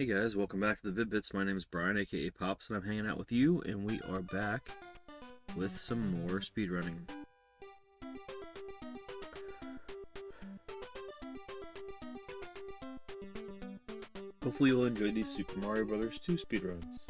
Hey guys, welcome back to the Vid-Bits. My name is Brian, aka Pops, and I'm hanging out with you, and we are back with some more speedrunning. Hopefully you'll enjoy these Super Mario Bros. 2 speedruns.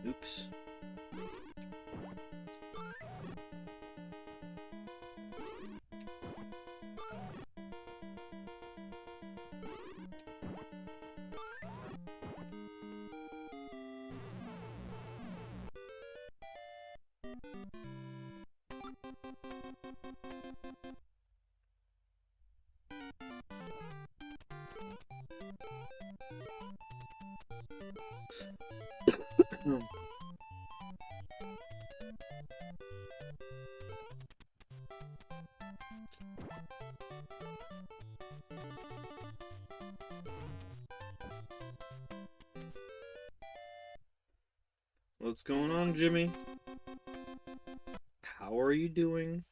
Oops. What's going on, Jimmy? How are you doing?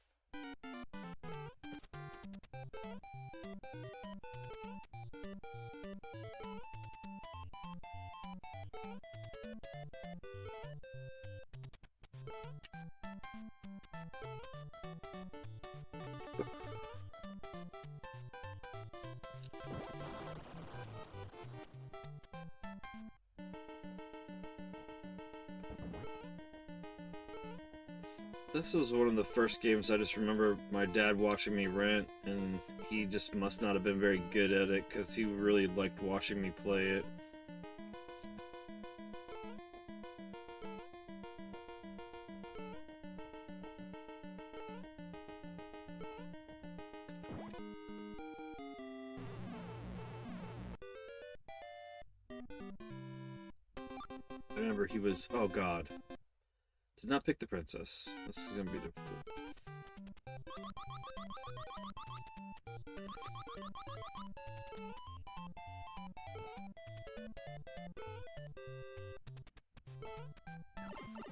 This was one of the first games I just remember my dad watching me rent, and he just must not have been very good at it because he really liked watching me play it. I remember he was, oh god. Did not pick the princess. This is gonna be difficult.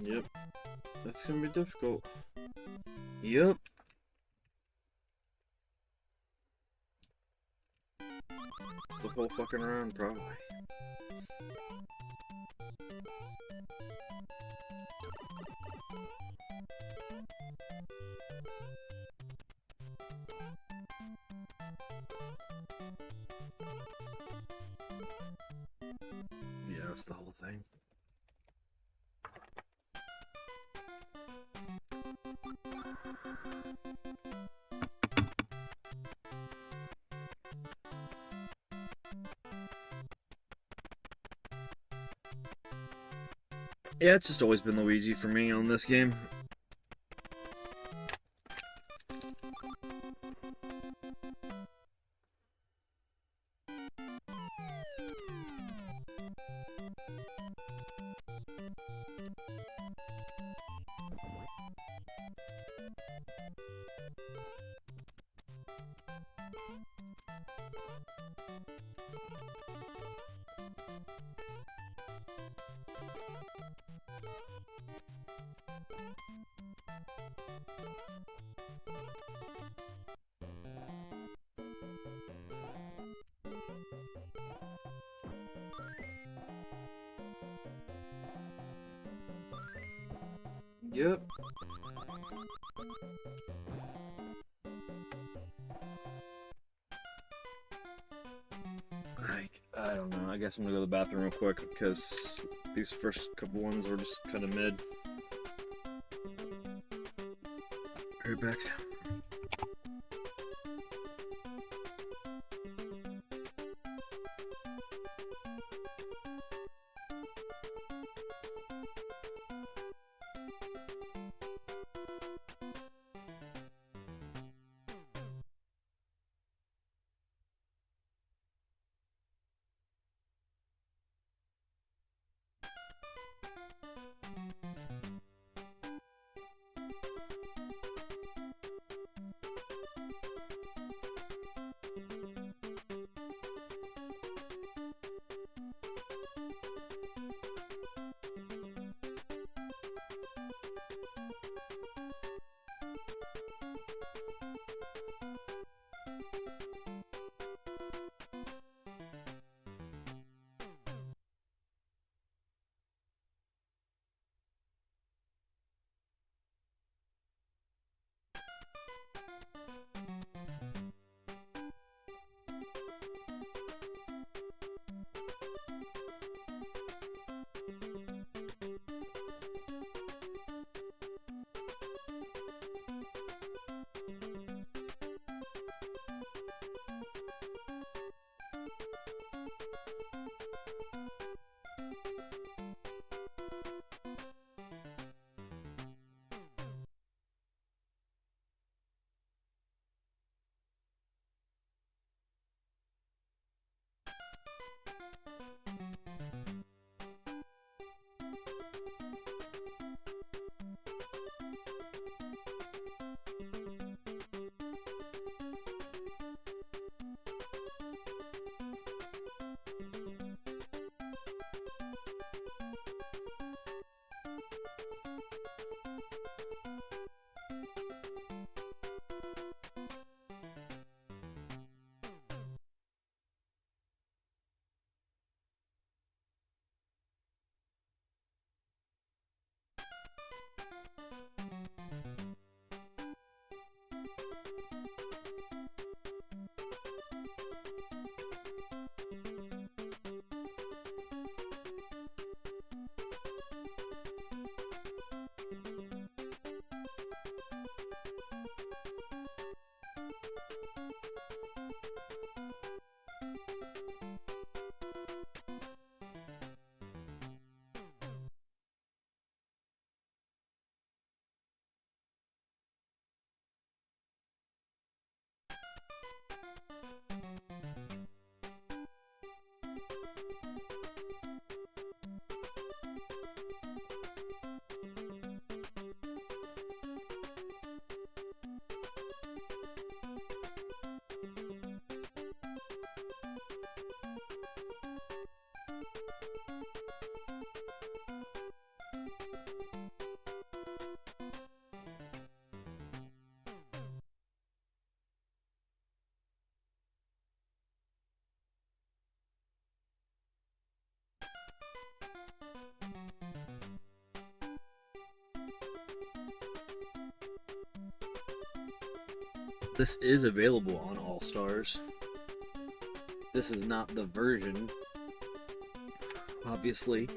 Yep. That's gonna be difficult. Yep. It's the whole fucking round, probably. Yeah, that's the whole thing. Yeah, it's just always been Luigi for me on this game. Yep. I don't know. I guess I'm gonna go to the bathroom real quick because these first couple ones were just kind of mid. Right back. This is available on All Stars. This is not the version, obviously.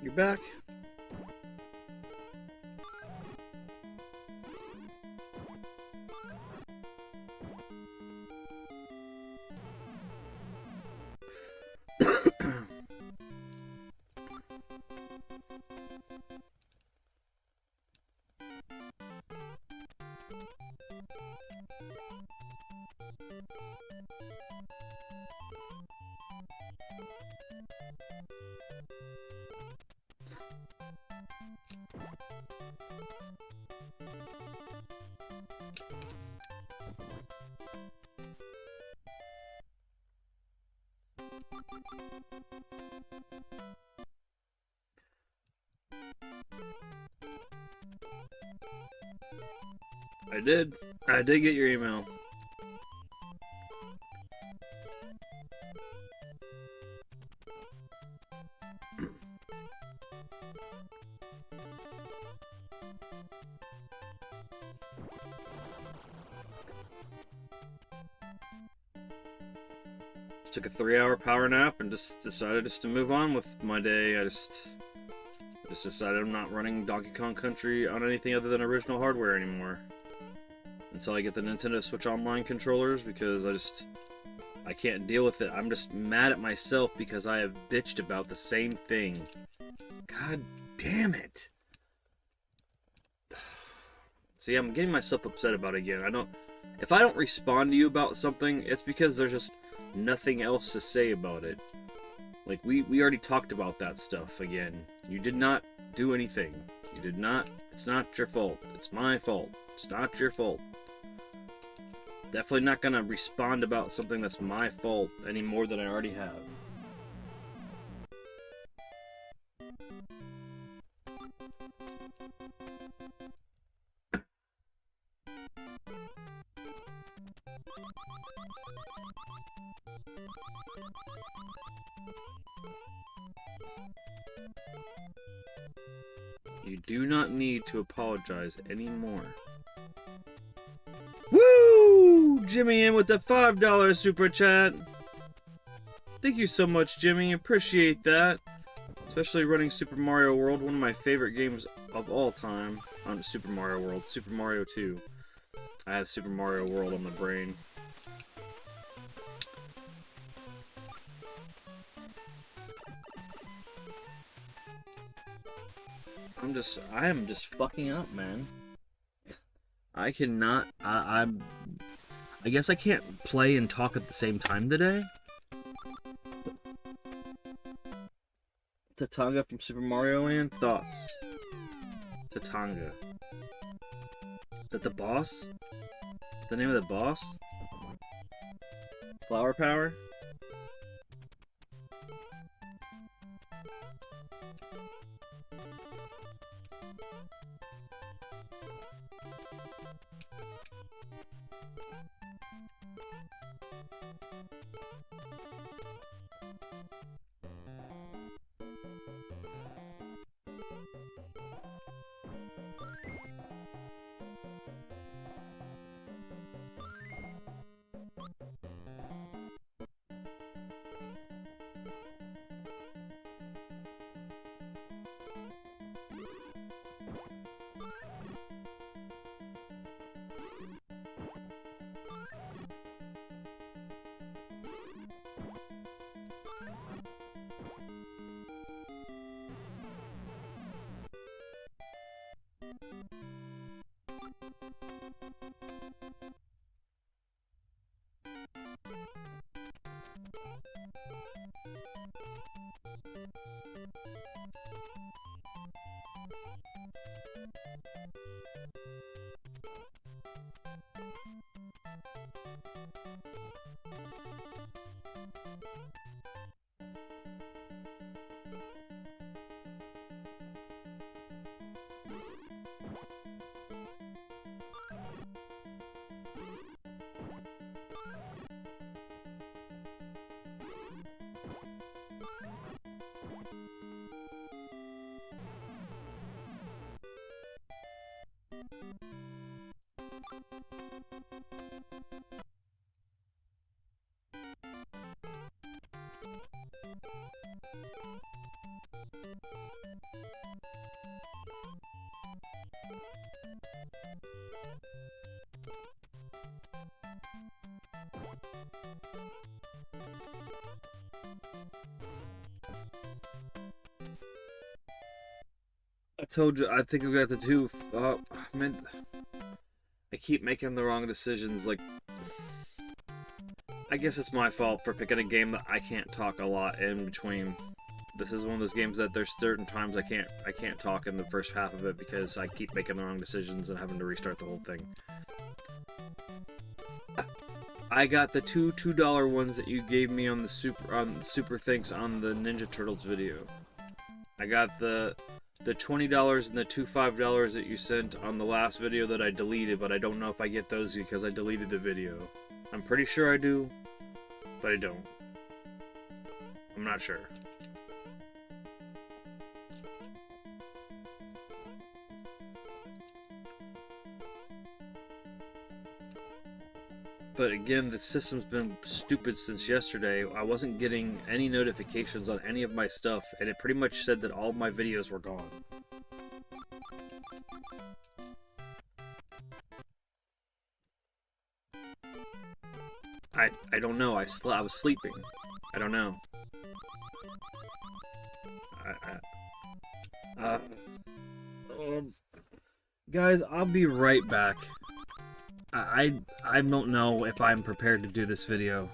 You're back. I did. I did get your email. Took a 3-hour power nap and just decided to move on with my day. I just decided I'm not running Donkey Kong Country on anything other than original hardware anymore. Until I get the Nintendo Switch Online controllers, because I can't deal with it. I'm just mad at myself because I have bitched about the same thing. God damn it. See, I'm getting myself upset about it again. If I don't respond to you about something, it's because there's just nothing else to say about it. Like, we already talked about that stuff again. You did not do anything. You did not. It's not your fault. It's my fault. It's not your fault. Definitely not gonna respond about something that's my fault any more than I already have. You do not need to apologize anymore. Woo! Jimmy in with the $5 super chat. Thank you so much, Jimmy. Appreciate that. Especially running Super Mario World, one of my favorite games of all time. Super Mario World, Super Mario 2. I have Super Mario World on the brain. I am just fucking up, man. I cannot, I guess I can't play and talk at the same time today. Tatanga from Super Mario Land, thoughts? Tatanga. Is that the boss? The name of the boss? Flower Power? I told you, I think I got the two. Man, I keep making the wrong decisions. Like, I guess it's my fault for picking a game that I can't talk a lot in between. This is one of those games that there's certain times I can't talk in the first half of it because I keep making the wrong decisions and having to restart the whole thing. I got the two $2 ones that you gave me on the super thanks on the Ninja Turtles video. I got the $20 and the two $5 that you sent on the last video that I deleted, but I don't know if I get those because I deleted the video. I'm pretty sure I do, but I don't. I'm not sure. But again, the system's been stupid since yesterday. I wasn't getting any notifications on any of my stuff, and it pretty much said that all of my videos were gone. I don't know. I was sleeping. I don't know. Guys, I'll be right back. I don't know if I'm prepared to do this video.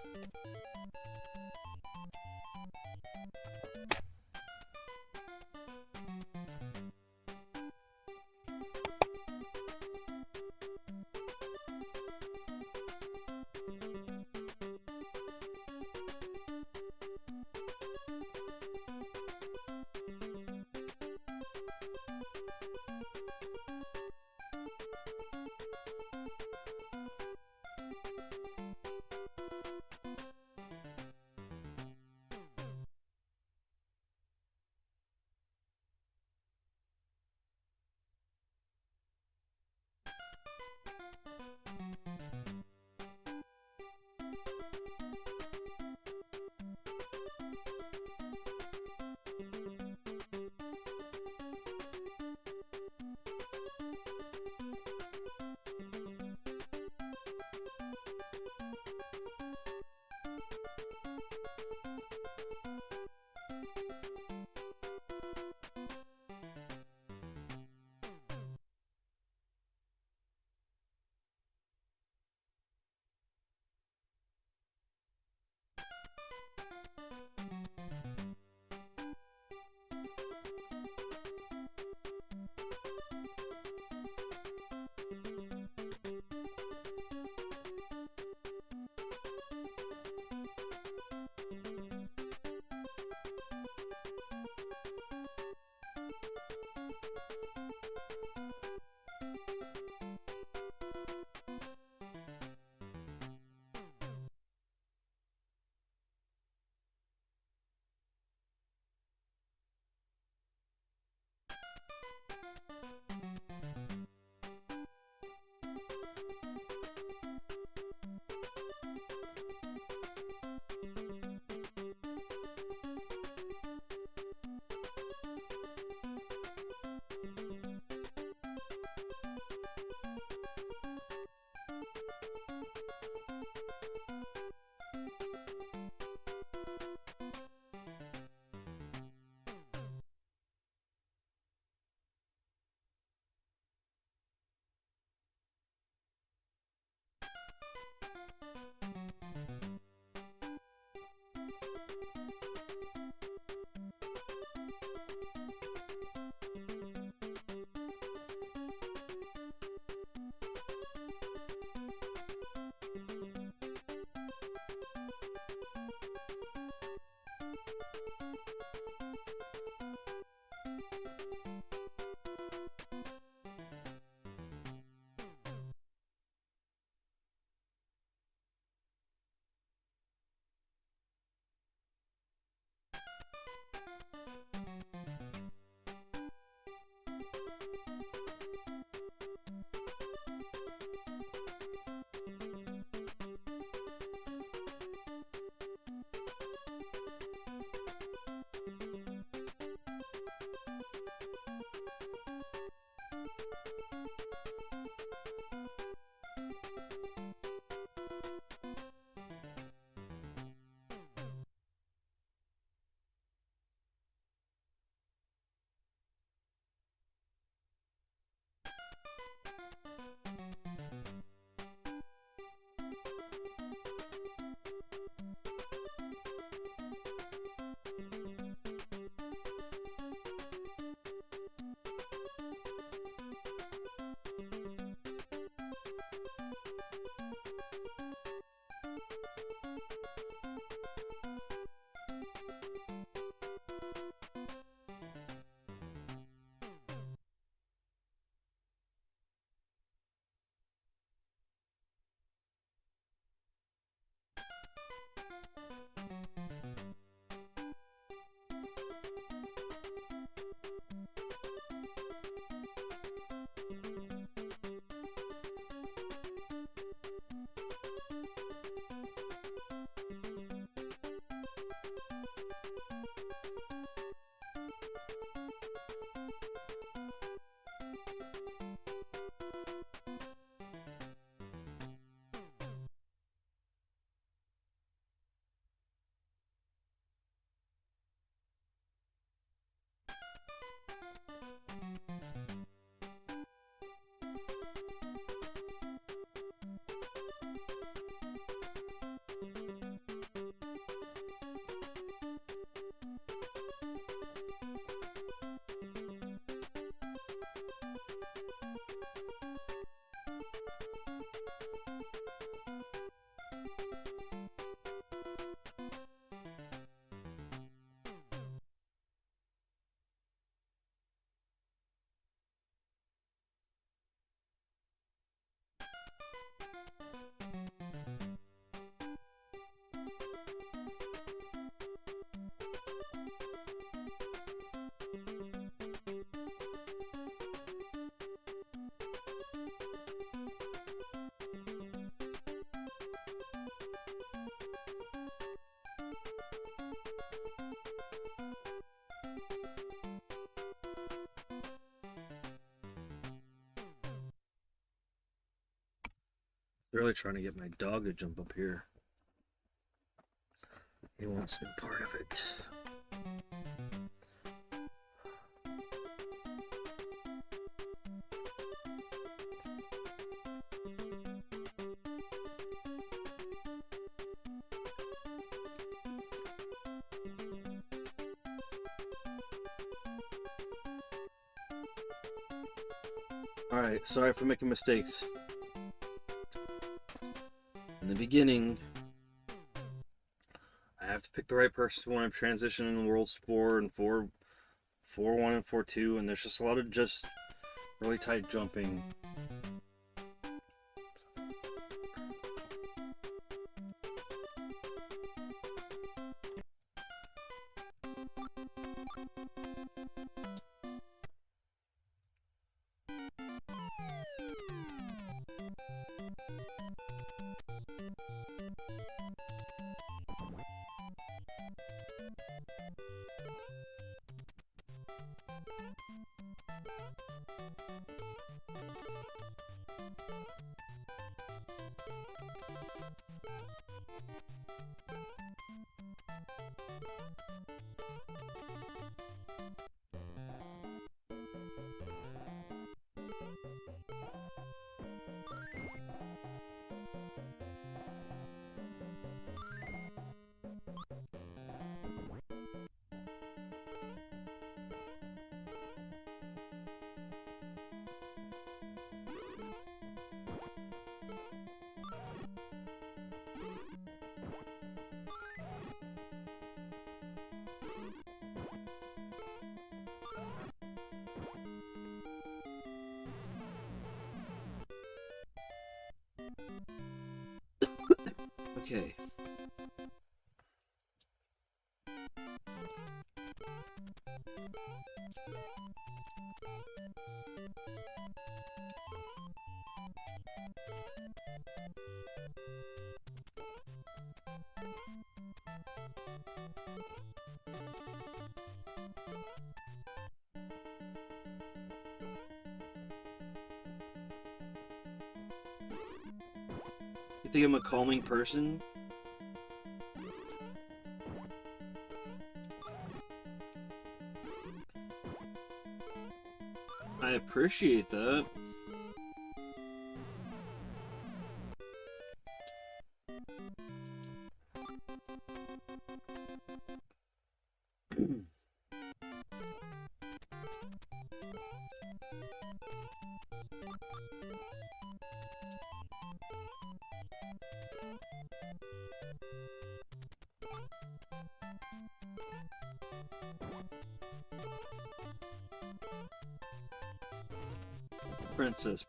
Really trying to get my dog to jump up here. He wants no part of it. Alright, sorry for making mistakes. In the beginning, I have to pick the right person when I'm transitioning in Worlds 4 and 4, 4-1 and 4-2, and there's just a lot of just really tight jumping. Okay. You think I'm a calming person? I appreciate that.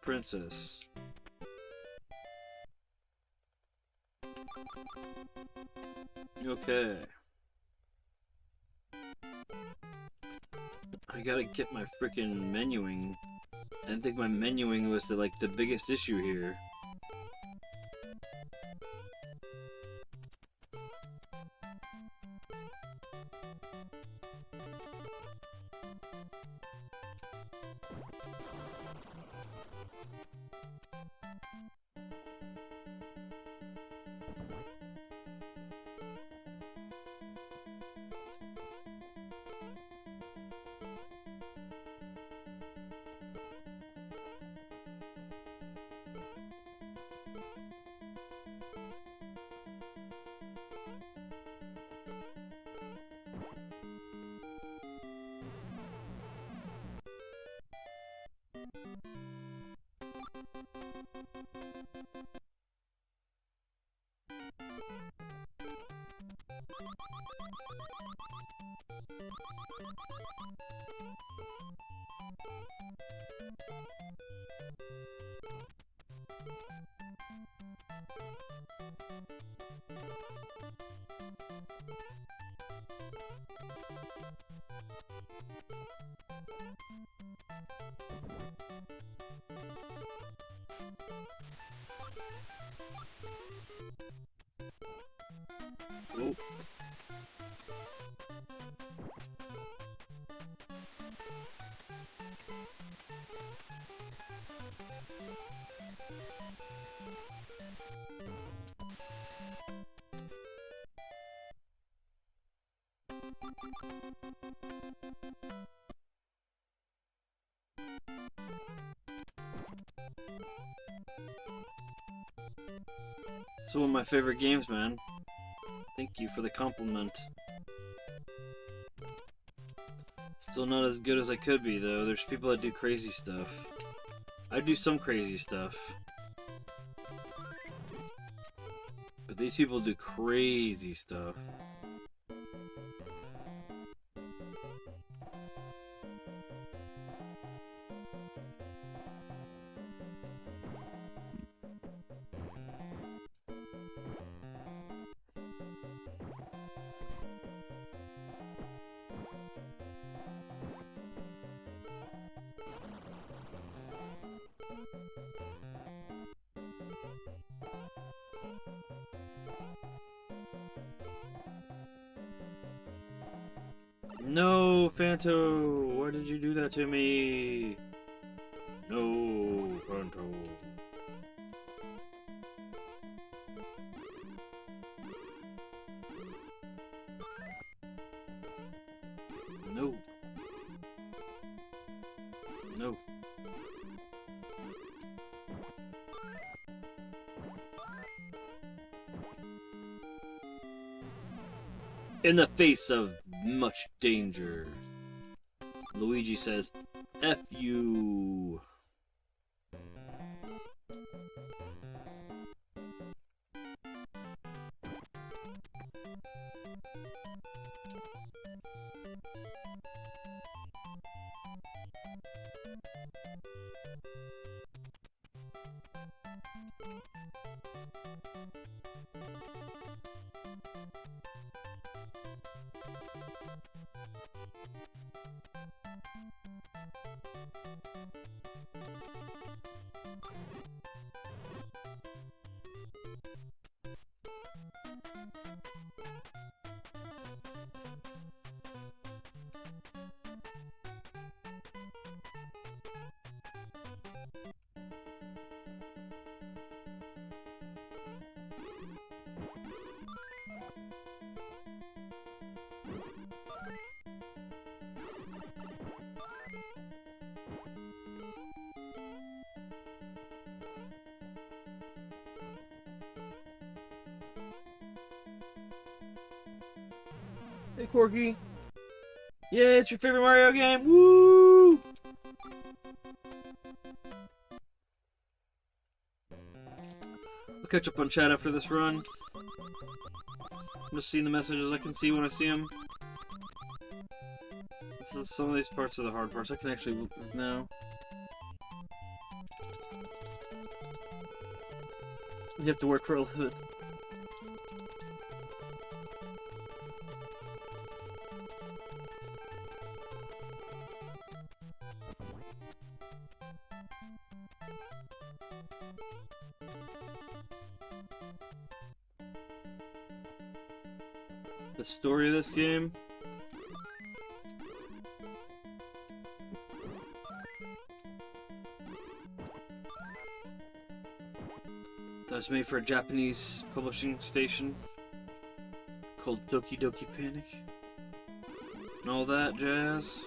Princess. Okay. I gotta get my freaking menuing. I didn't think my menuing was the biggest issue here. Oh. It's one of my favorite games, man. Thank you for the compliment. Still not as good as I could be, though. There's people that do crazy stuff. I do some crazy stuff. But these people do crazy stuff. No, Fanto! Why did you do that to me? No, Fanto. No. No. In the face of much danger, Luigi says, F you. Hey, Corky. Yeah, it's your favorite Mario game. Woo! I'll catch up on chat after this run. I'm just seeing the messages I can see when I see them. Some of these parts are the hard parts. I can actually now. You have to work for a living. The story of this game. That was made for a Japanese publishing station called Doki Doki Panic and all that jazz.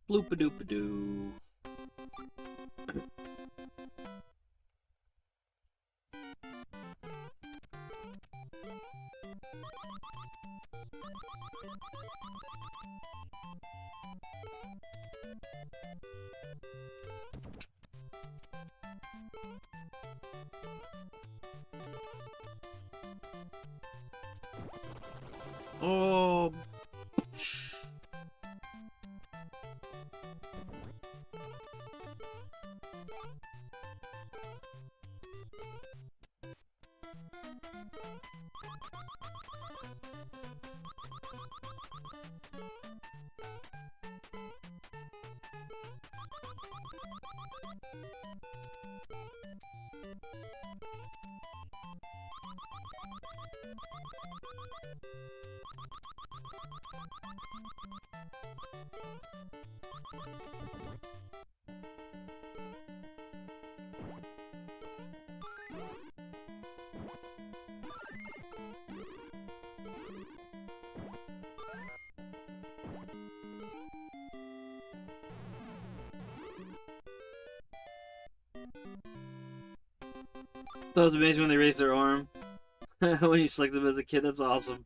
Bloop-a-doop-a-doo. Oh. That was amazing when they raised their arm. When you select them as a kid, that's awesome.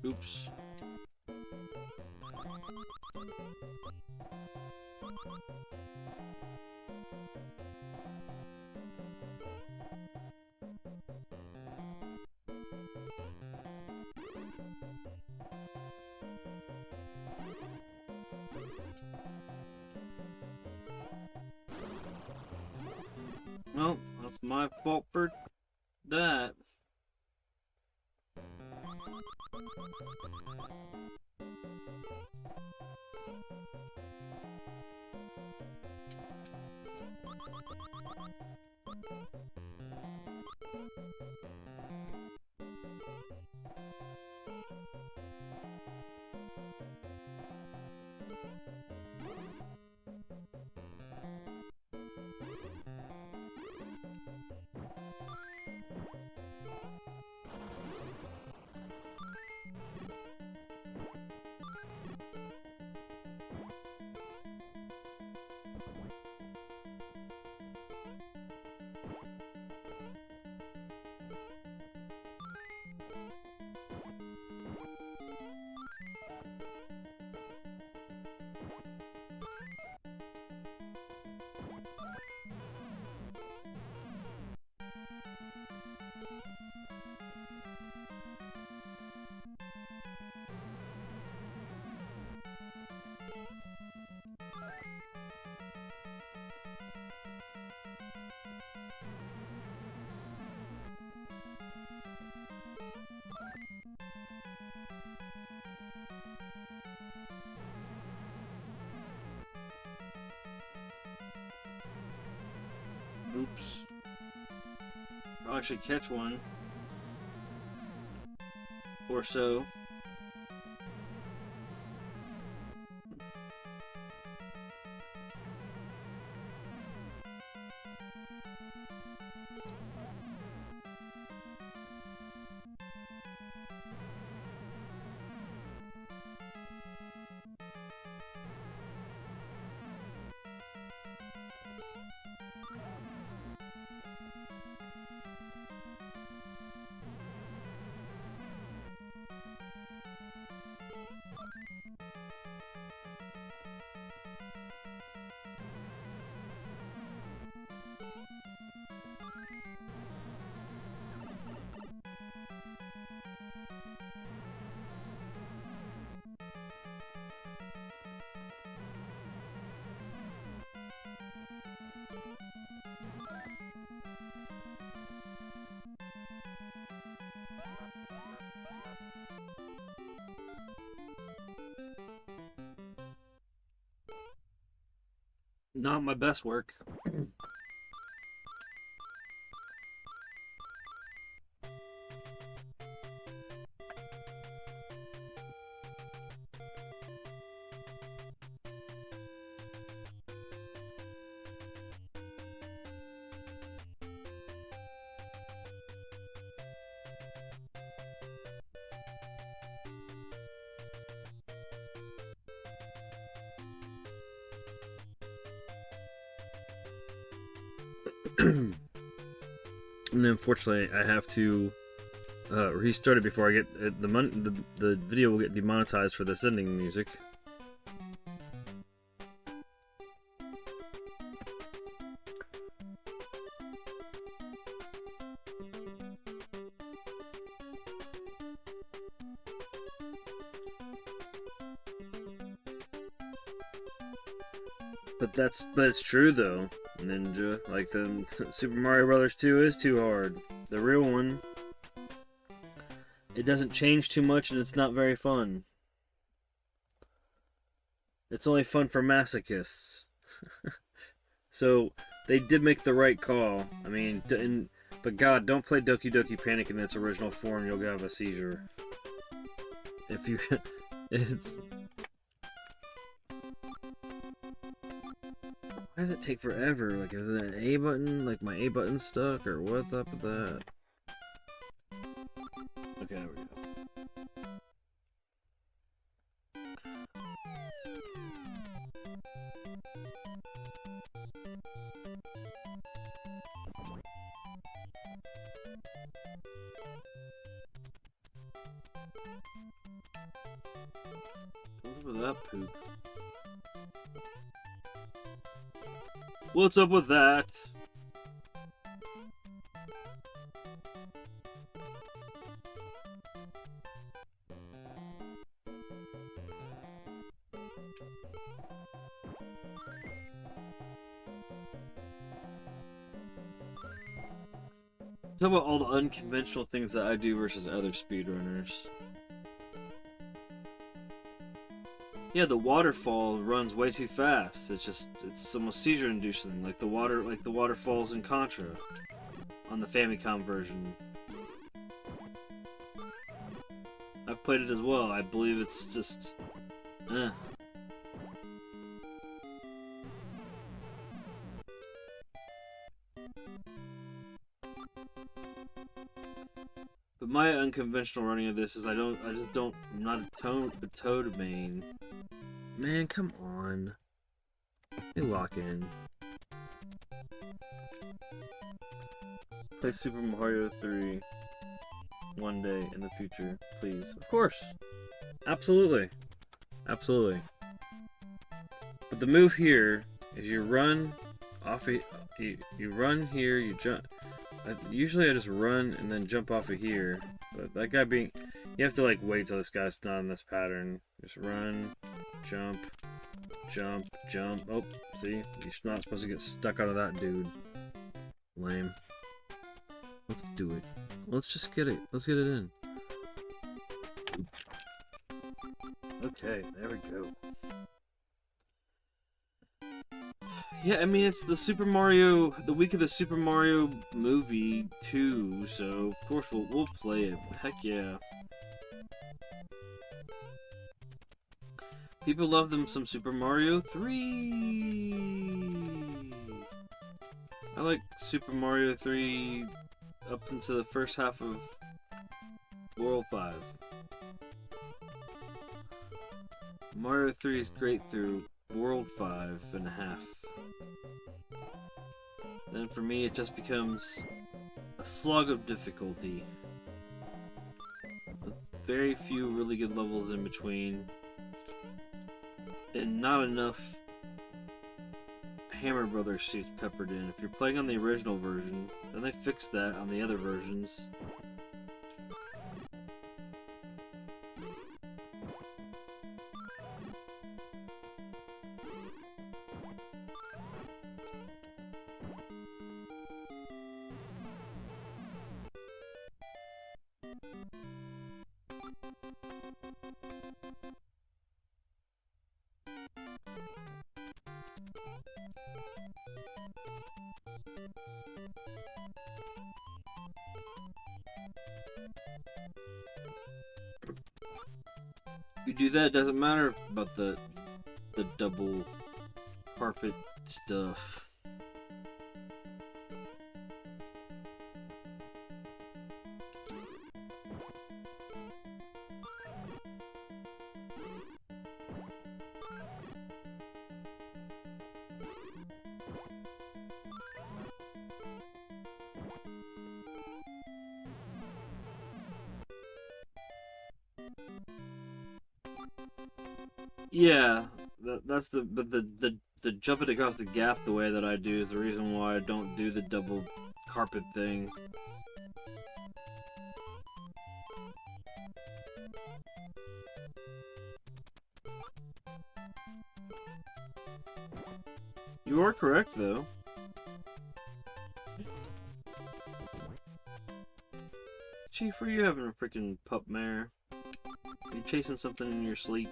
Oops. Well, that's my fault for that. Oops. Probably should catch one. Or so. Not my best work. And unfortunately, I have to restart it before I get the video will get demonetized for this ending music. But it's true though, Ninja. Like the Super Mario Brothers 2 is too hard. The real one. It doesn't change too much and it's not very fun. It's only fun for masochists. So they did make the right call. I mean, but God, don't play Doki Doki Panic in its original form. You'll have a seizure. If you, it's. Why does it take forever? Like, is it an A button? Like my A button's stuck, or what's up with that? Okay, there we go. What's up with that poop? What's up with that? Talk about all the unconventional things that I do versus other speedrunners. Yeah, the waterfall runs way too fast. It's almost seizure-inducing, like the waterfalls in Contra on the Famicom version. I've played it as well. I believe it's just, eh. But my unconventional running of this is I'm not a toad main. Man, come on. They lock in. Play Super Mario 3 one day in the future, please. Of course. Absolutely. Absolutely. But the move here is you run off of, you run here, you jump. Usually I just run and then jump off of here. But that guy being, you have to like wait till this guy's not in this pattern. Just run, jump, jump, jump. Oh, see? You're not supposed to get stuck out of that, dude. Lame. Let's do it. Let's just get it. Let's get it in. Okay, there we go. Yeah, I mean, it's the week of the Super Mario movie 2, so of course we'll play it. Heck yeah. People love them some Super Mario 3. I like Super Mario 3 up into the first half of World 5. Mario 3 is great through World 5.5. Then for me it just becomes a slog of difficulty. With very few really good levels in between. And not enough Hammer Brothers suits peppered in. If you're playing on the original version, then they fixed that on the other versions. If you do that, it doesn't matter about the double carpet stuff. Yeah, that's the jumping across the gap the way that I do is the reason why I don't do the double carpet thing. You are correct, though. Chief, are you having a freaking pup mare? Are you chasing something in your sleep?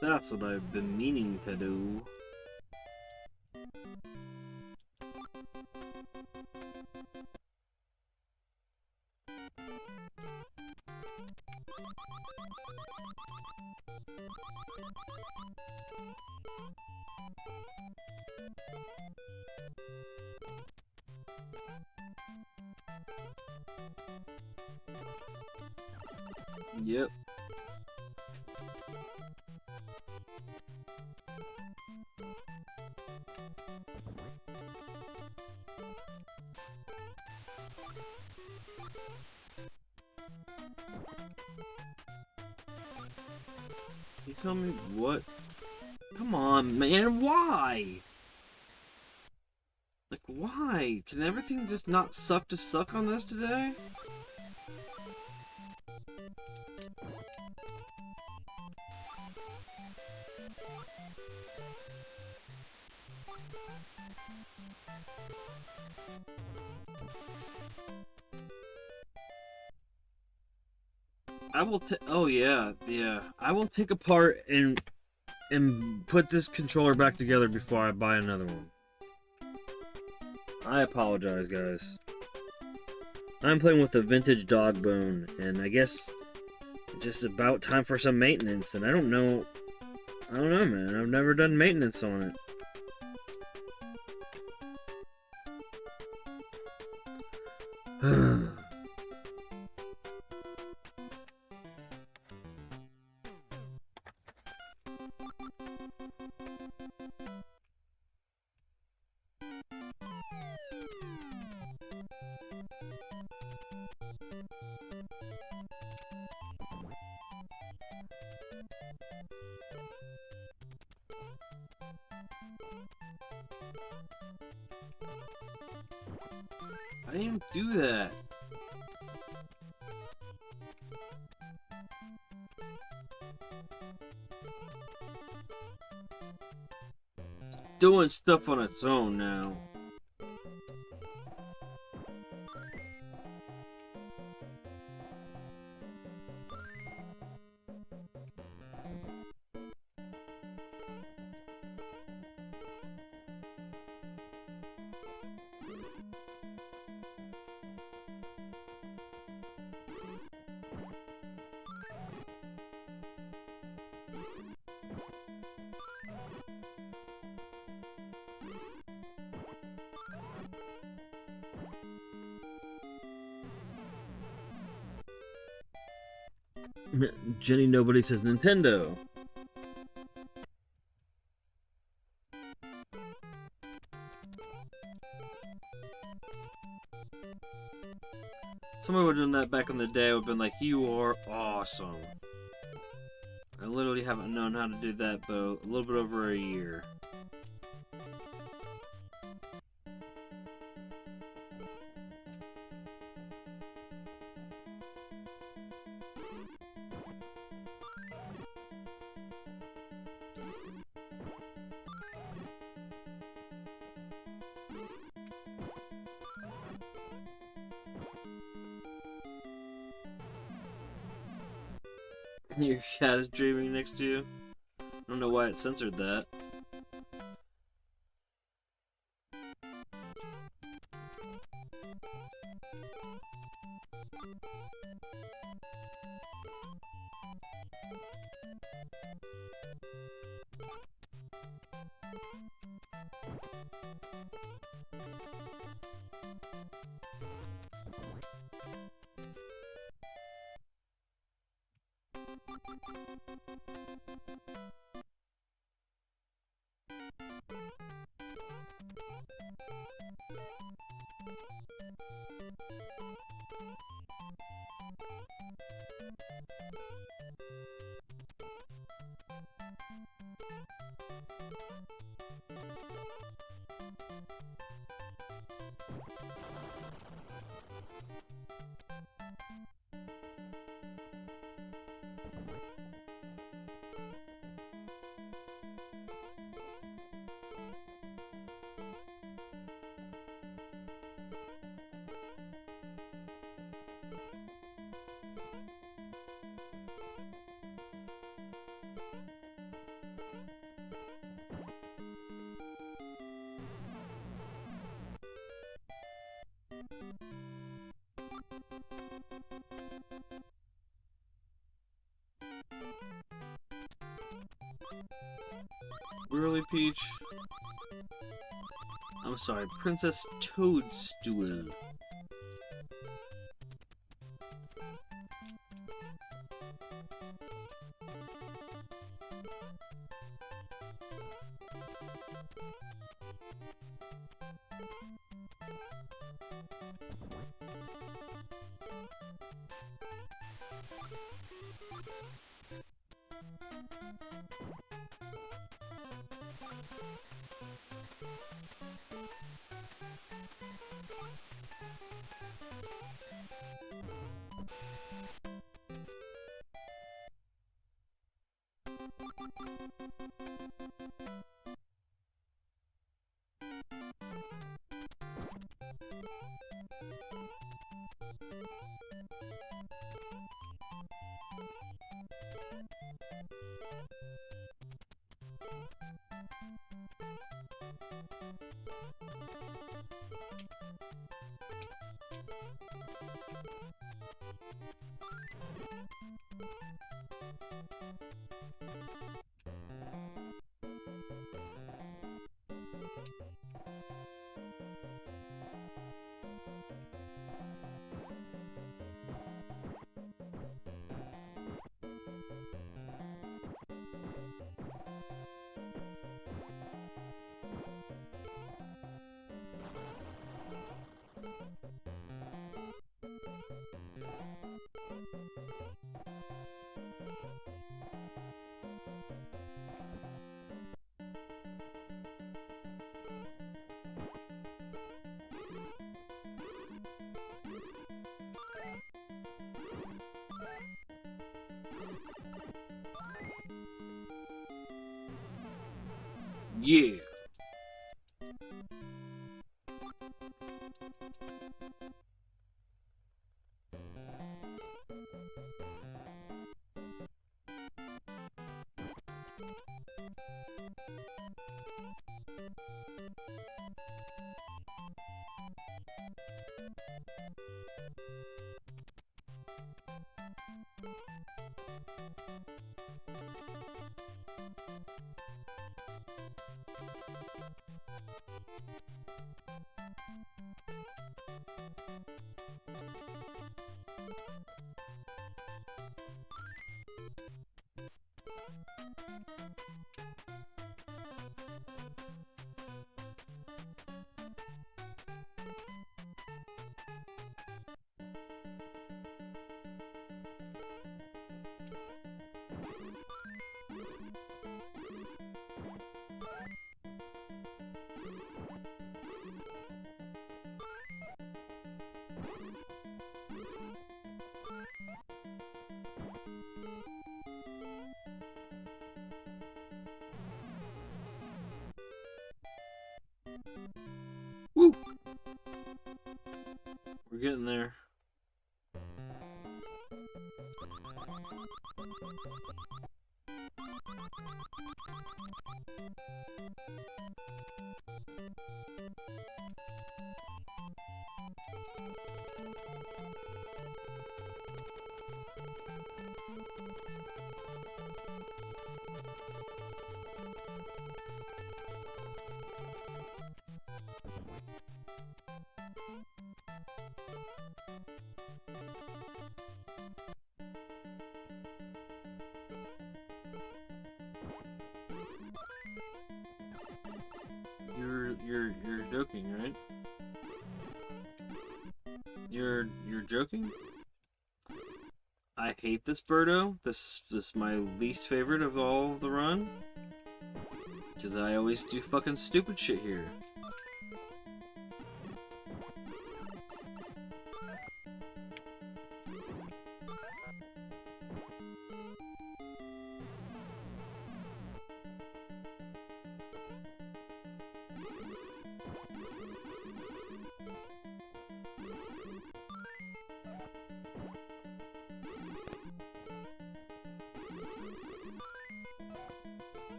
That's what I've been meaning to do. Yep. You tell me what? Come on, man, why? Like, why? Can everything just not suck to suck on this today? I will oh yeah, I will take apart and put this controller back together before I buy another one. I apologize, guys. I'm playing with a vintage dog bone, and I guess it's just about time for some maintenance, and I don't know, man. I've never done maintenance on it. I didn't do that. It's doing stuff on its own now. Jenny, nobody says Nintendo. Somebody would have done that back in the day. Would have been like, "You are awesome." I literally haven't known how to do that, but a little bit over a year. Your cat is dreaming next to you. I don't know why it censored that. Really, Peach? I'm sorry, Princess Toadstool. Yeah. Woo! We're getting there. You're joking, right? You're joking? I hate this Birdo. This is my least favorite of all the run. Because I always do fucking stupid shit here.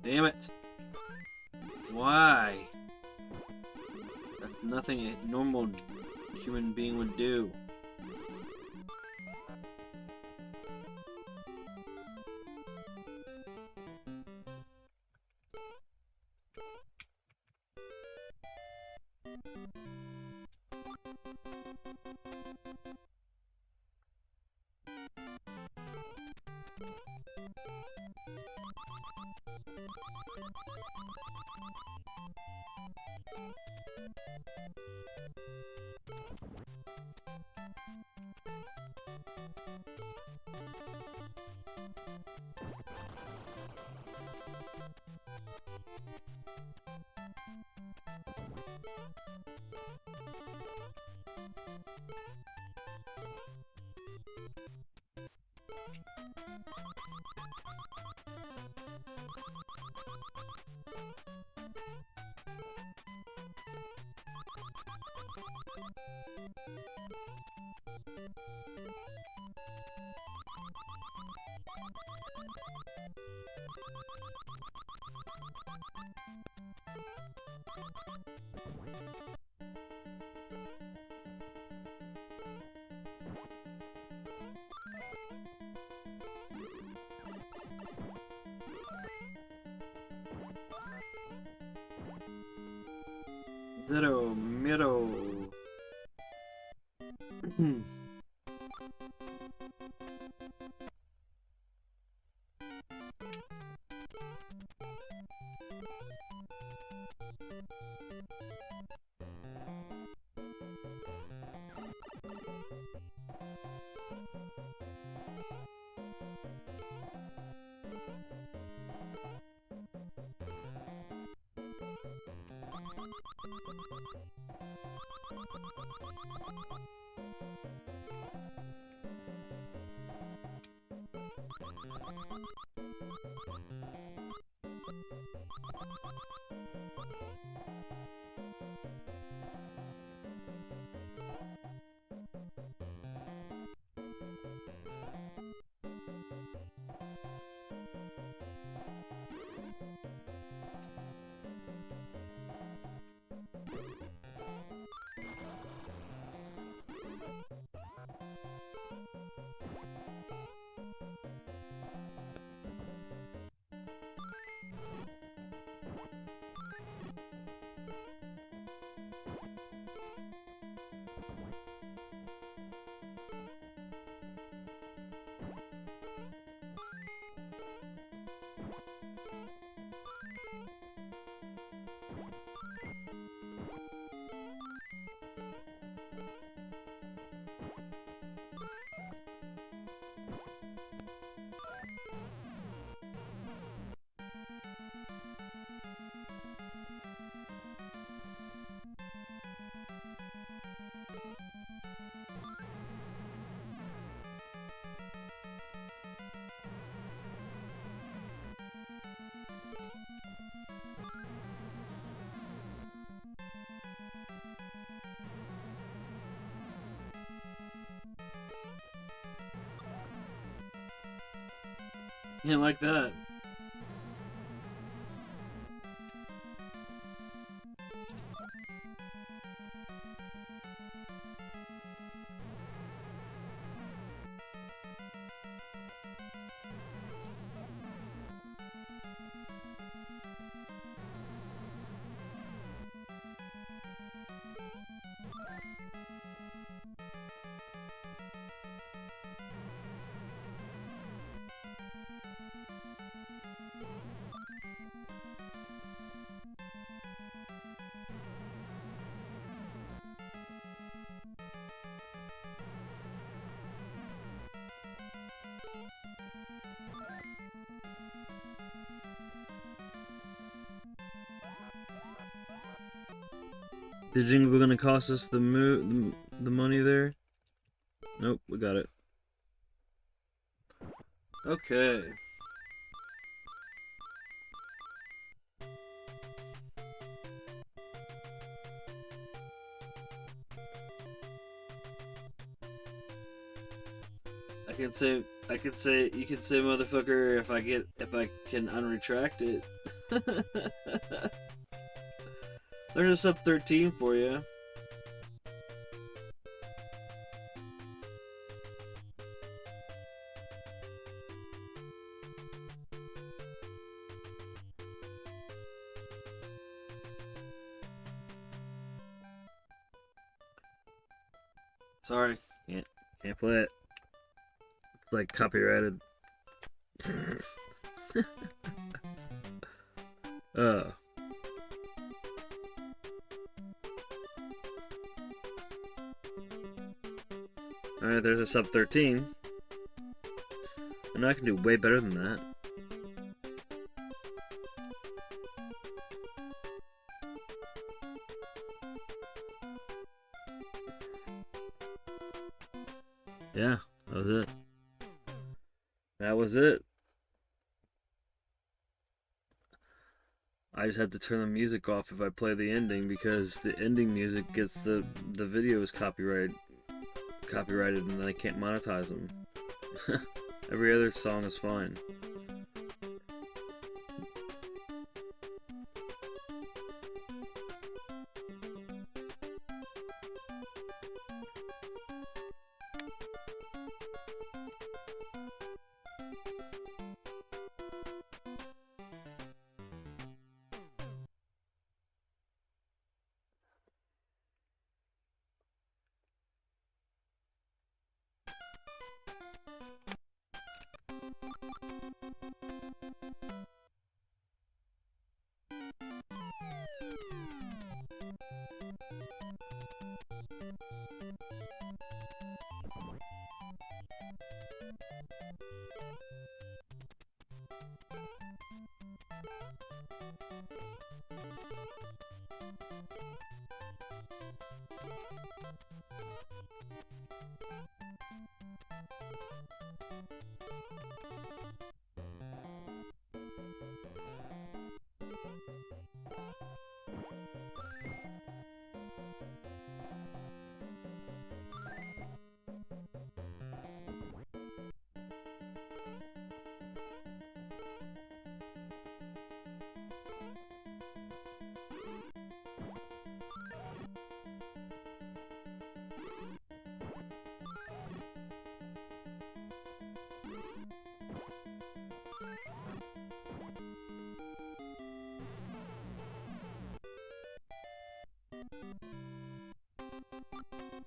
Damn it! Why? That's nothing a normal human being would do. Zero, middle. Yeah, like that. The jingle gonna cost us the money there? Nope, we got it. Okay. I can say, you can say, motherfucker, if I can unretract it. There's a sub 13 for you. Sorry, can't play it. It's like copyrighted. Alright, there's a sub 13. I know I can do way better than that. Yeah, that was it. That was it. I just had to turn the music off if I play the ending, because the ending music gets the videos copyrighted and then I can't monetize them. Every other song is fine.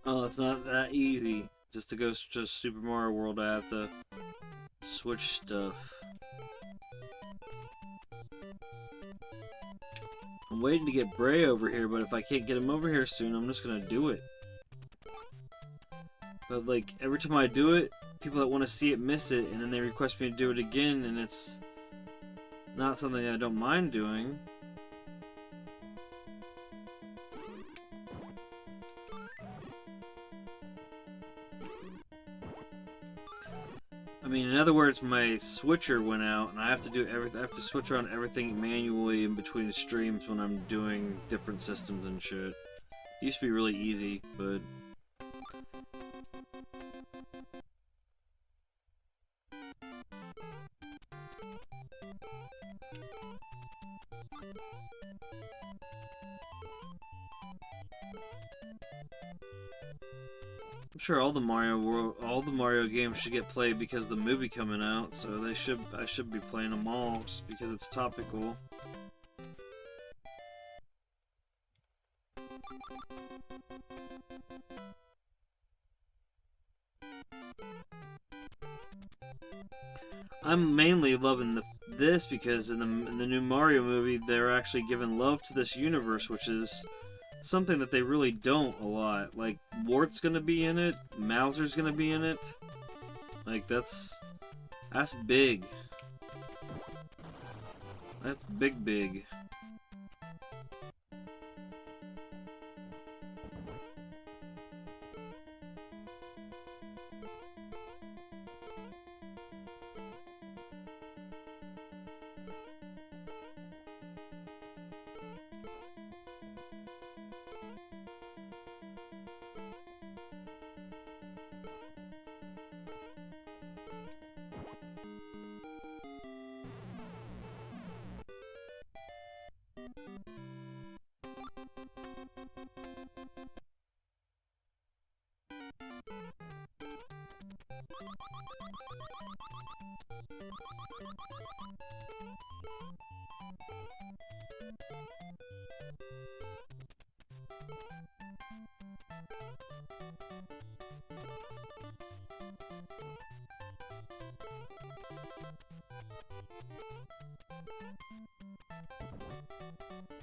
Oh, it's not that easy. Just to go just Super Mario World, I have to switch stuff. I'm waiting to get Bray over here, but if I can't get him over here soon, I'm just gonna do it. But like, every time I do it, people that want to see it miss it, and then they request me to do it again, and it's not something I don't mind doing. I mean, in other words, my switcher went out, and I have to do everything. I have to switch around everything manually in between streams when I'm doing different systems and shit. It used to be really easy, but I'm sure all the Mario games should get played because of the movie coming out, so I should be playing them all just because it's topical. I'm mainly loving this because in the new Mario movie, they're actually giving love to this universe, which is something that they really don't a lot. Like, Wart's gonna be in it, Mauser's gonna be in it. Like, that's big. That's big.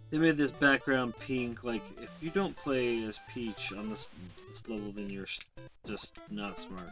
They made this background pink. Like, if you don't play as Peach on this level, then you're just not smart.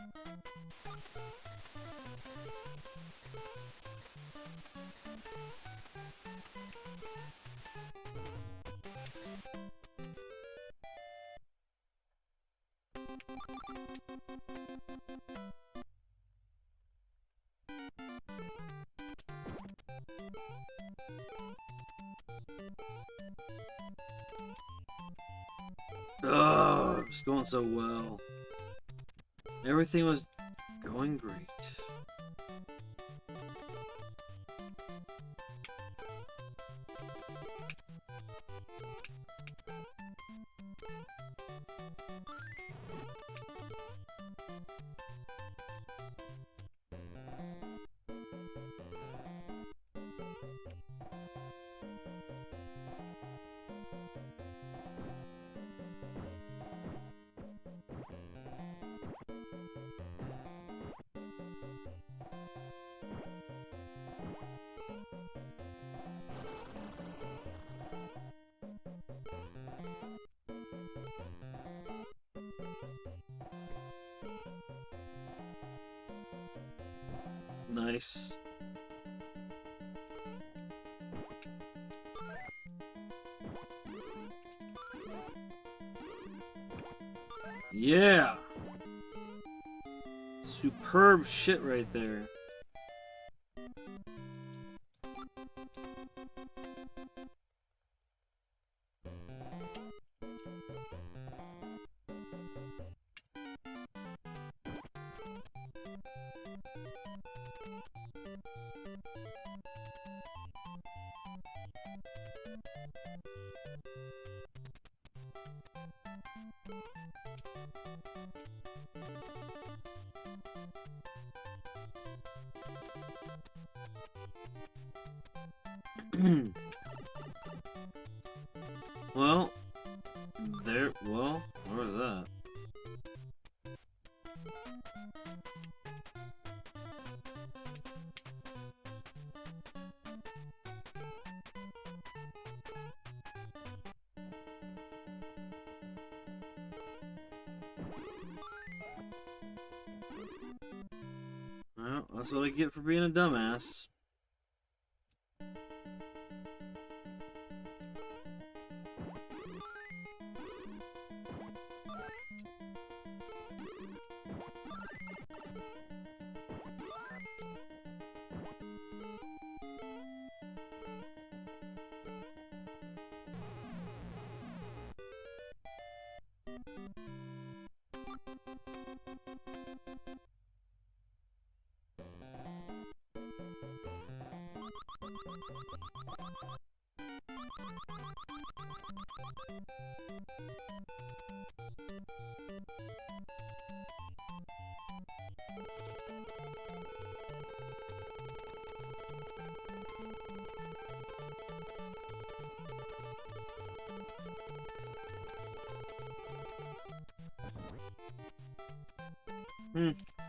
Oh, it was going so well. Everything was going great. Nice. Yeah! Superb shit right there. Well, what was that? Well, that's what I get for being a dumbass.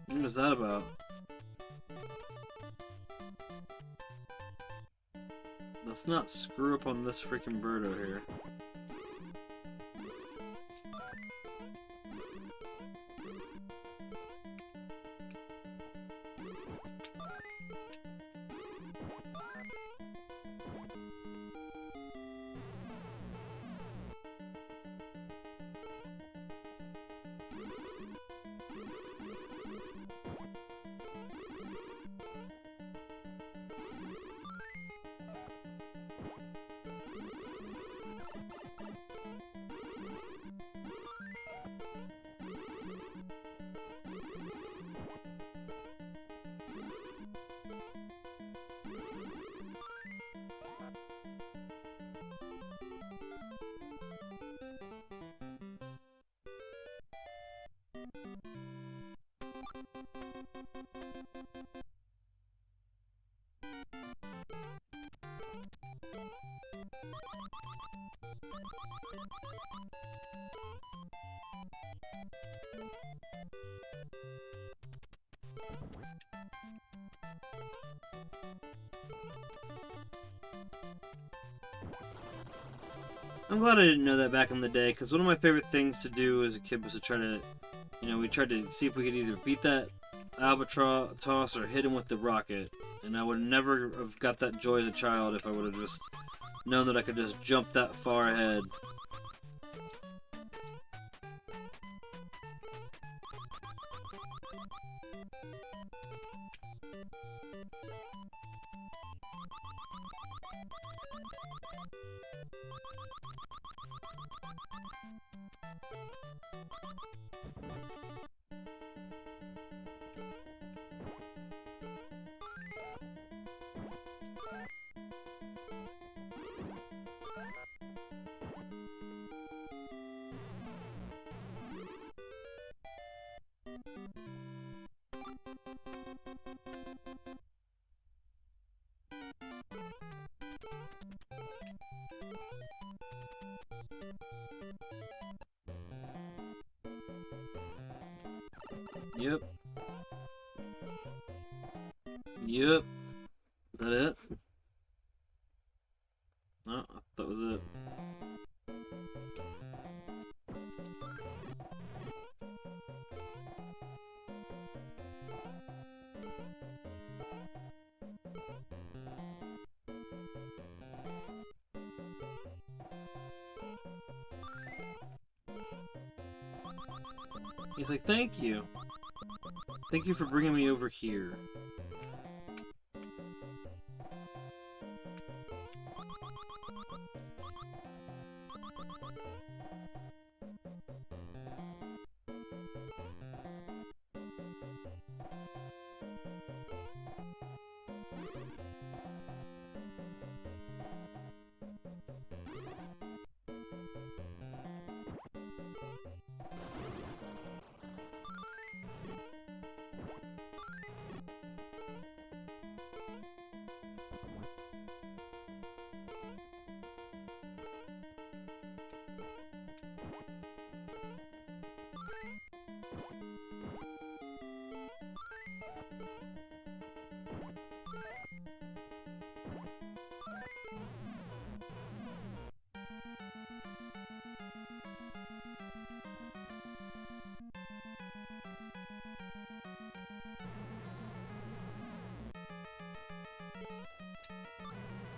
What was that about? Let's not screw up on this freaking birdo here. I'm glad I didn't know that back in the day, because one of my favorite things to do as a kid was to try to, you know, we tried to see if we could either beat that albatross or hit him with the rocket. And I would never have got that joy as a child if I would have just known that I could just jump that far ahead. Yep. Yep. Is that it? No, that was it. He's like, thank you. Thank you for bringing me over here.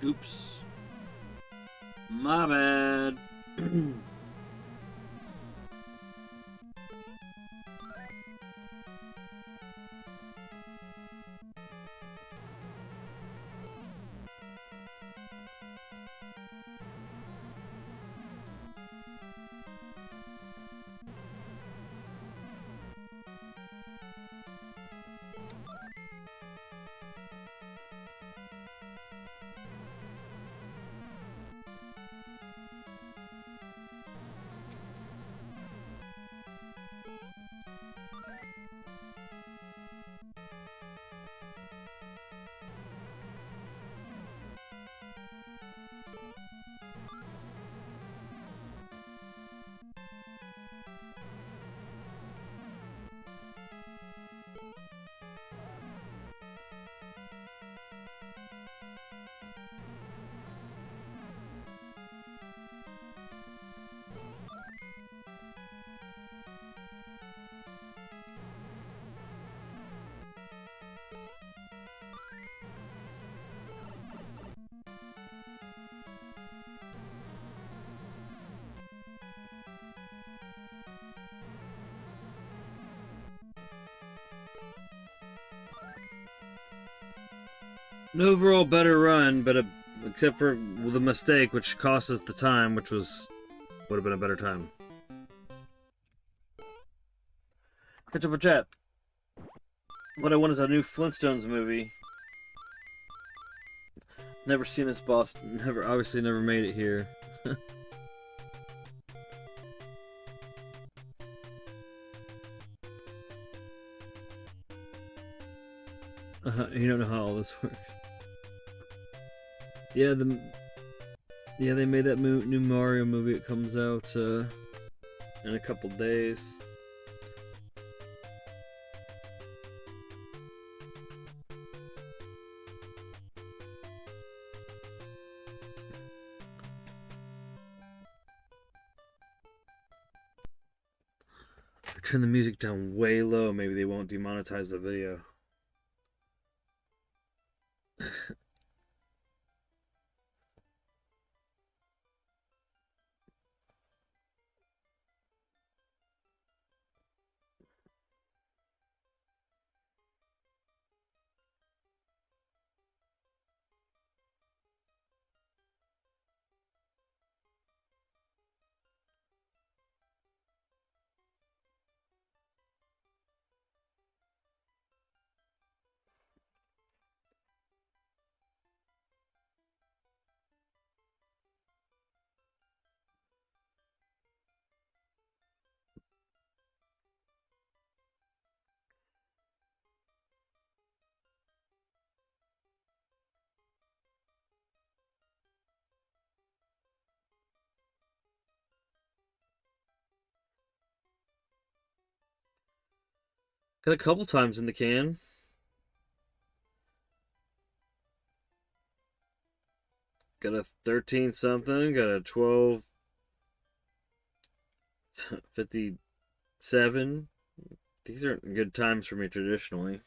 Oops. My bad. An overall better run, but except for the mistake, which cost us the time, which would have been a better time. Catch up with chat. What I want is a new Flintstones movie. Never seen this boss. Obviously never made it here. You don't know how all this works. Yeah, they made that new Mario movie. It comes out in a couple days. Turn the music down way low. Maybe they won't demonetize the video. Got a couple times in the can. Got a 13 something. Got a 12.57. These aren't good times for me traditionally.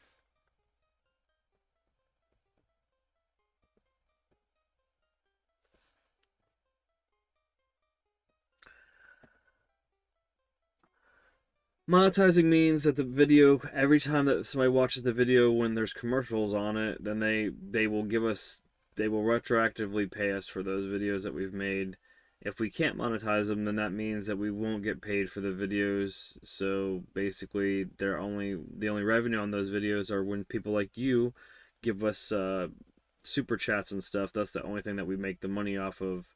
Monetizing means that the video, every time that somebody watches the video when there's commercials on it, then they will give us, they will retroactively pay us for those videos that we've made. If we can't monetize them, then that means that we won't get paid for the videos. So basically, the only revenue on those videos are when people like you give us super chats and stuff. That's the only thing that we make the money off of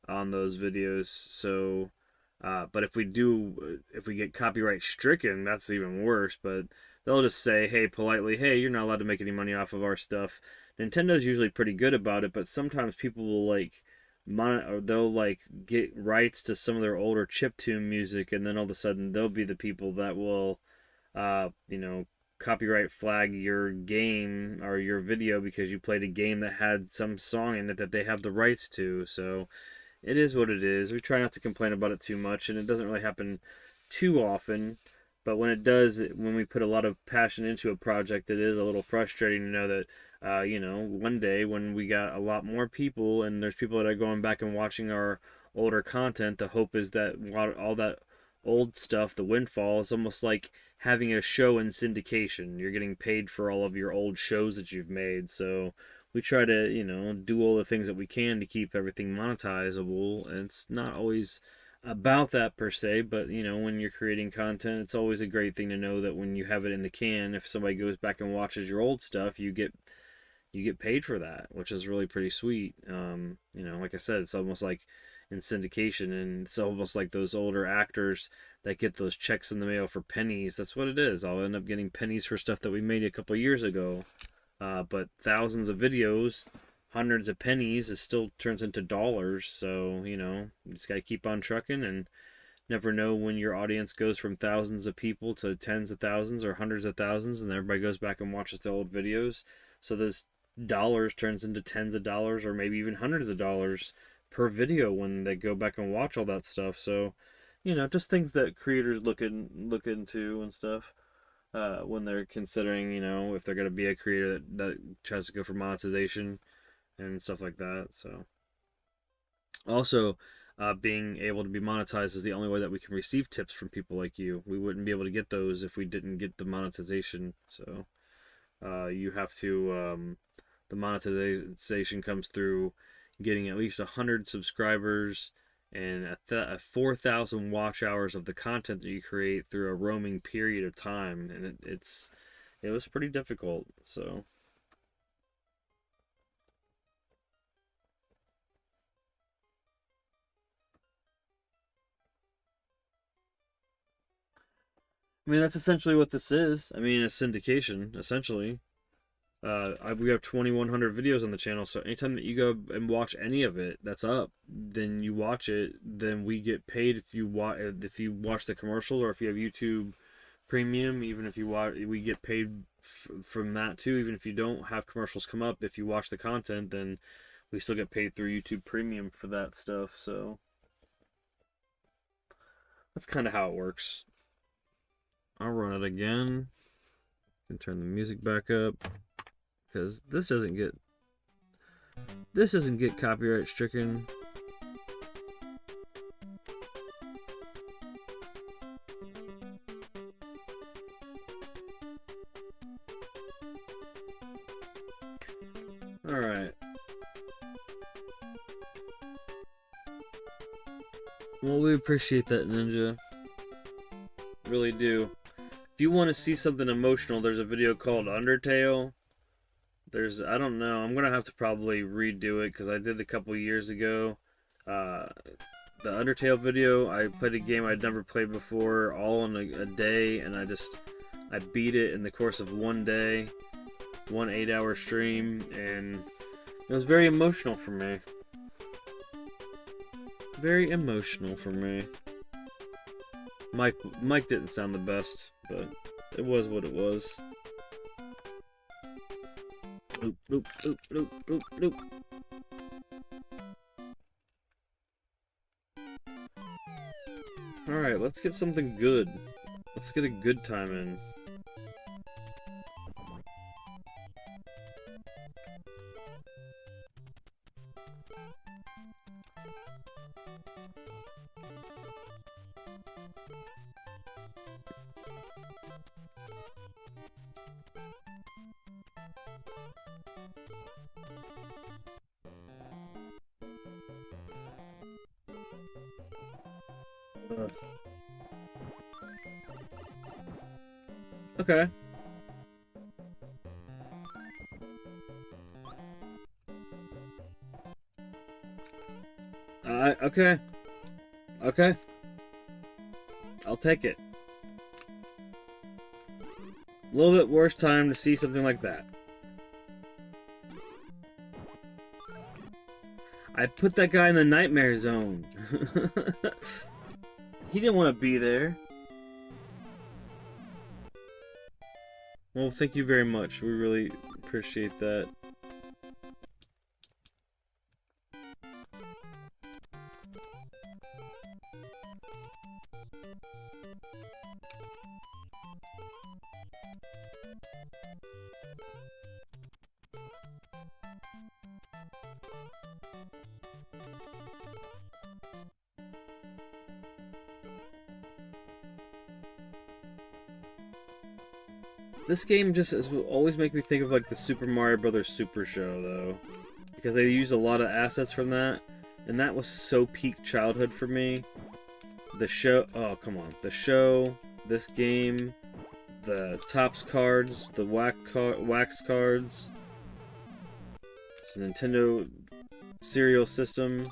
on those videos. So but if we get copyright stricken, that's even worse. But they'll just say, hey, politely, hey, you're not allowed to make any money off of our stuff. Nintendo's usually pretty good about it, but sometimes people will or they'll get rights to some of their older chiptune music, and then all of a sudden they'll be the people that will, you know, copyright flag your game or your video because you played a game that had some song in it that they have the rights to. So it is what it is. We try not to complain about it too much, and it doesn't really happen too often. But when it does, when we put a lot of passion into a project, it is a little frustrating to know that, one day when we got a lot more people and there's people that are going back and watching our older content, the hope is that all that old stuff, the windfall, is almost like having a show in syndication. You're getting paid for all of your old shows that you've made, so we try to, do all the things that we can to keep everything monetizable. And it's not always about that per se, but when you're creating content, it's always a great thing to know that when you have it in the can, if somebody goes back and watches your old stuff, you get paid for that, which is really pretty sweet. Like I said, it's almost like in syndication, and it's almost like those older actors that get those checks in the mail for pennies. That's what it is. I'll end up getting pennies for stuff that we made a couple years ago. But thousands of videos, hundreds of pennies, it still turns into dollars. So, you just gotta keep on trucking and never know when your audience goes from thousands of people to tens of thousands or hundreds of thousands, and everybody goes back and watches the old videos. So those dollars turns into tens of dollars or maybe even hundreds of dollars per video when they go back and watch all that stuff. So, just things that creators look into and stuff when they're considering, if they're going to be a creator that tries to go for monetization and stuff like that. So, also, being able to be monetized is the only way that we can receive tips from people like you. We wouldn't be able to get those if we didn't get the monetization. So, you have to, the monetization comes through getting at least 100 subscribers and 4,000 watch hours of the content that you create through a roaming period of time, and it was pretty difficult. So I mean, that's essentially what this is. I mean, it's syndication essentially. We have 2,100 videos on the channel, so anytime that you go and watch any of it that's up, then you watch it, then we get paid if you watch the commercials, or if you have YouTube Premium. Even if you watch, we get paid from that too. Even if you don't have commercials come up, if you watch the content, then we still get paid through YouTube Premium for that stuff. So that's kind of how it works. I'll run it again. Can turn the music back up, because this doesn't get copyright stricken. All right. Well, we appreciate that, Ninja. Really do. If you want to see something emotional, there's a video called Undertale. I don't know, I'm gonna have to probably redo it, because I did a couple years ago. The Undertale video, I played a game I'd never played before, all in a day, and I beat it in the course of one day, 8-hour stream, and it was very emotional for me. Very emotional for me. Mike didn't sound the best, but it was what it was. Loop, loop, loop, loop, loop, loop. Alright, let's get something good. Let's get a good time in. Okay. Okay. Okay. I'll take it. A little bit worse time to see something like that. I put that guy in the nightmare zone. He didn't want to be there. Well, thank you very much. We really appreciate that. This game just will always make me think of like the Super Mario Brothers Super Show, though, because they use a lot of assets from that, and that was so peak childhood for me. The show, oh come on, the show, this game, the Topps cards, the wax cards, it's a Nintendo serial system.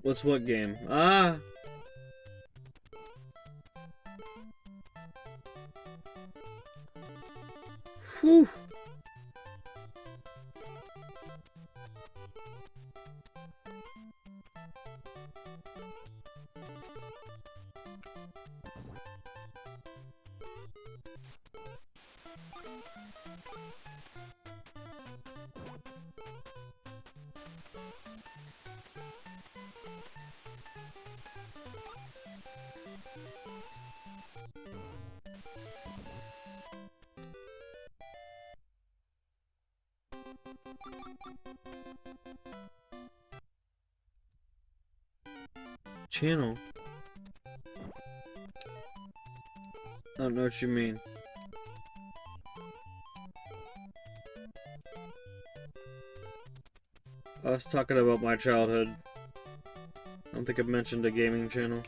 What's what game? Ah! Whew! Channel? I don't know what you mean. I was talking about my childhood. I don't think I've mentioned a gaming channel.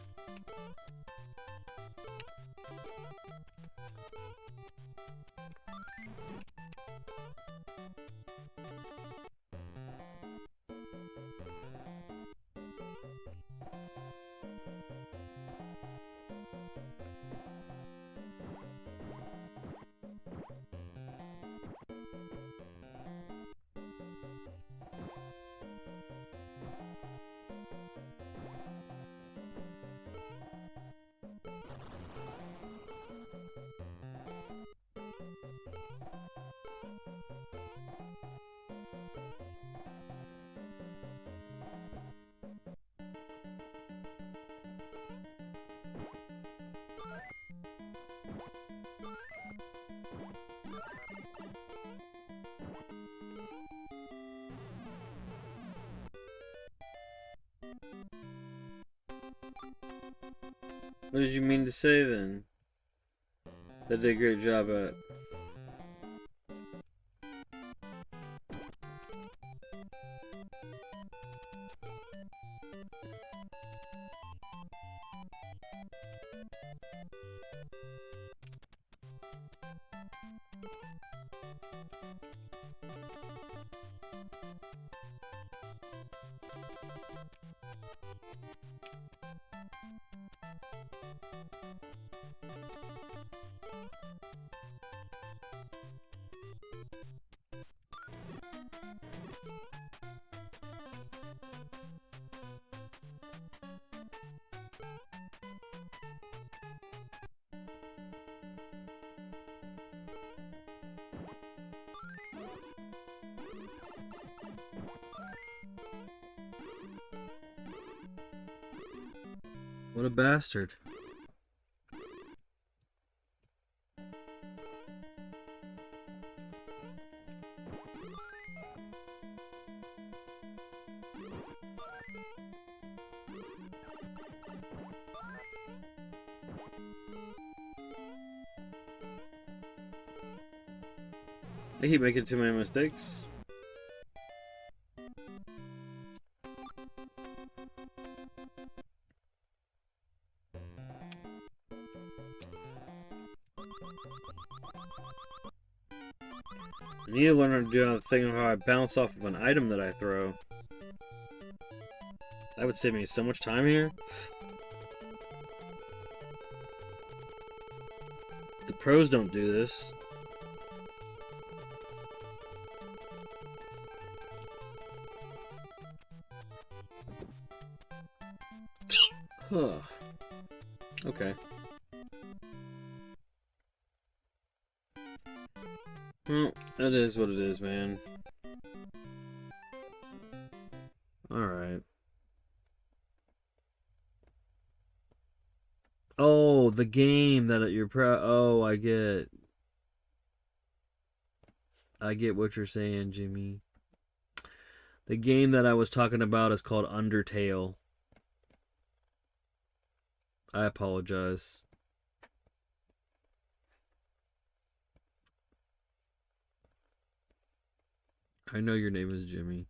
What did you mean to say then? They did a great job at. What a bastard. I keep making too many mistakes. I need to learn how to do the thing of how I bounce off of an item that I throw. That would save me so much time here. The pros don't do this. Huh. Okay. Well, that is what it is, man. Alright. Oh, the game that you're oh, I get what you're saying, Jimmy. The game that I was talking about is called Undertale. I apologize. I know your name is Jimmy.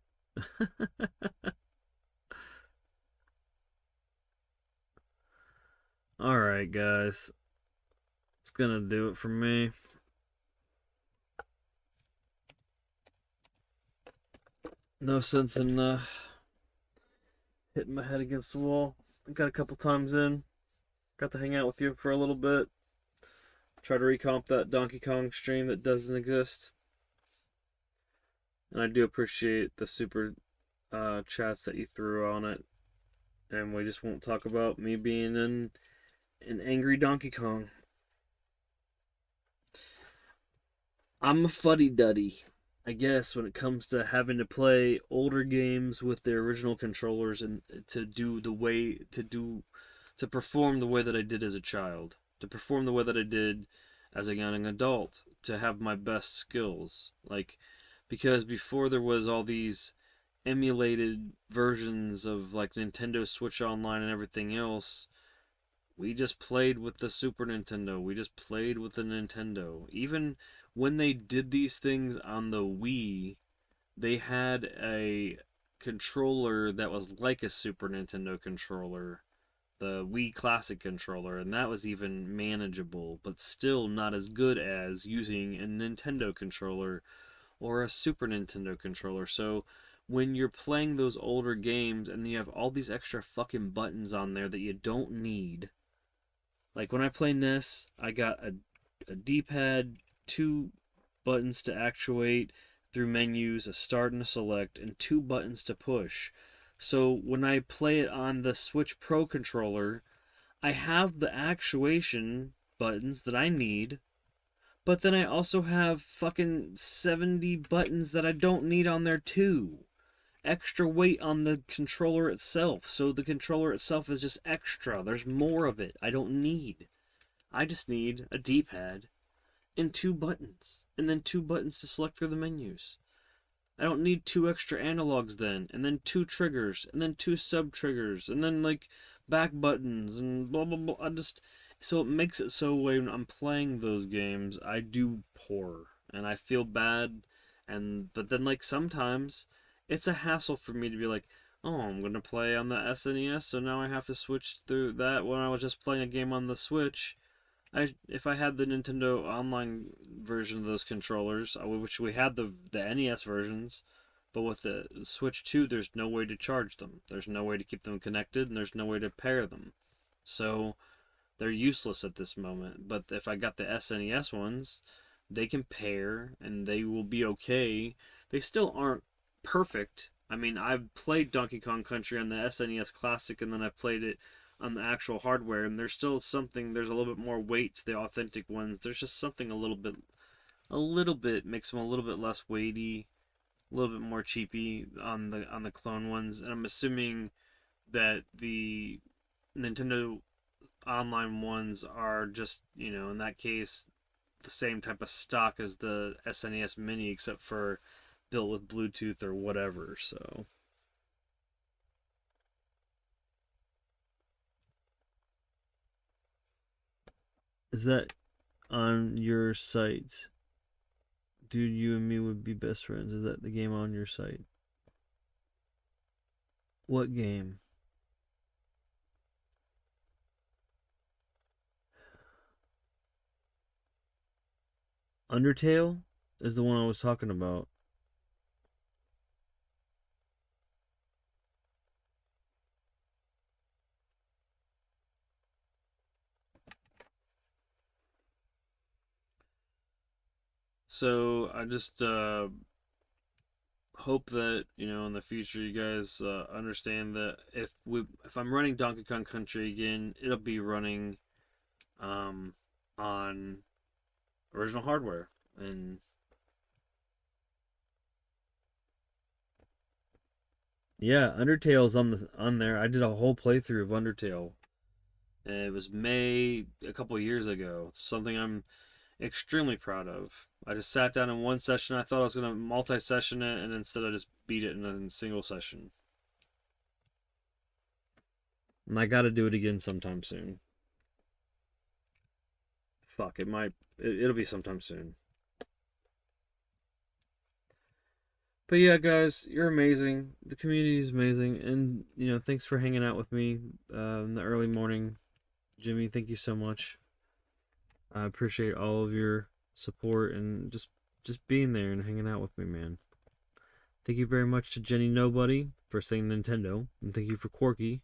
Alright, guys. It's gonna do it for me. No sense in hitting my head against the wall. I got a couple times in. Got to hang out with you for a little bit. Try to recomp that Donkey Kong stream that doesn't exist. And I do appreciate the super chats that you threw on it. And we just won't talk about me being an angry Donkey Kong. I'm a fuddy-duddy, I guess, when it comes to having to play older games with their original controllers and to perform the way that I did as a child, to perform the way that I did as a young adult, to have my best skills. Like, because before there was all these emulated versions of like Nintendo Switch Online and everything else, we just played with the Super Nintendo. We just played with the Nintendo. Even when they did these things on the Wii, they had a controller that was like a Super Nintendo controller, the Wii Classic controller, and that was even manageable, but still not as good as using a Nintendo controller or a Super Nintendo controller. So when you're playing those older games and you have all these extra fucking buttons on there that you don't need, like when I play NES, I got a D-pad, two buttons to actuate through menus, a start and a select, and two buttons to push. So when I play it on the Switch Pro controller, I have the actuation buttons that I need, but then I also have fucking 70 buttons that I don't need on there too. Extra weight on the controller itself, so the controller itself is just extra. There's more of it I don't need. I just need a D-pad and two buttons, and then two buttons to select through the menus. I don't need two extra analogs then, and then two triggers, and then two sub-triggers, and then like back buttons, and blah blah blah. So it makes it so when I'm playing those games, I do poor, and I feel bad, but then like sometimes it's a hassle for me to be like, oh, I'm gonna play on the SNES, so now I have to switch through that when I was just playing a game on the Switch. If I had the Nintendo Online version of those controllers, which we had the NES versions, but with the Switch 2, there's no way to charge them. There's no way to keep them connected, and there's no way to pair them. So they're useless at this moment. But if I got the SNES ones, they can pair, and they will be okay. They still aren't perfect. I mean, I've played Donkey Kong Country on the SNES Classic, and then I played it on the actual hardware, and there's still something. There's a little bit more weight to the authentic ones. There's just something a little bit makes them a little bit less weighty, a little bit more cheapy on the clone ones. And I'm assuming that the Nintendo Online ones are just, in that case, the same type of stock as the SNES Mini, except for built with Bluetooth or whatever. So is that on your site? Dude, you and me would be best friends. Is that the game on your site? What game? Undertale is the one I was talking about. So I just hope that in the future you guys understand that if I'm running Donkey Kong Country again, it'll be running on original hardware. And yeah, Undertale's on there. I did a whole playthrough of Undertale. And it was May a couple years ago. It's something I'm extremely proud of. I just sat down in one session. I thought I was going to multi-session it, and instead I just beat it in a single session. And I got to do it again sometime soon. Fuck, it'll be sometime soon. But yeah, guys, you're amazing. The community is amazing, and thanks for hanging out with me in the early morning, Jimmy. Thank you so much. I appreciate all of your support and just being there and hanging out with me, man. Thank you very much to Jenny Nobody for saying Nintendo. And thank you for Corky.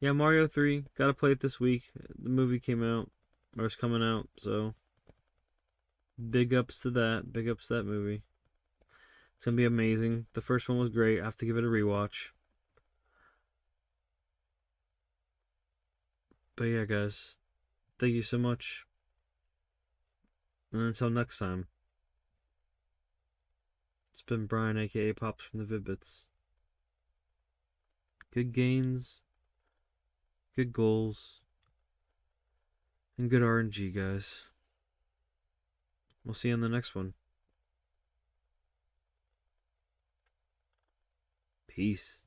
Yeah, Mario 3. Gotta play it this week. The movie came out. Or it's coming out, so... Big ups to that. Big ups to that movie. It's gonna be amazing. The first one was great. I have to give it a rewatch. But yeah, guys. Thank you so much. And until next time. It's been Brian, aka Pops from the Vid-Bits. Good gains, good goals, and good RNG, guys. We'll see you in the next one. Peace.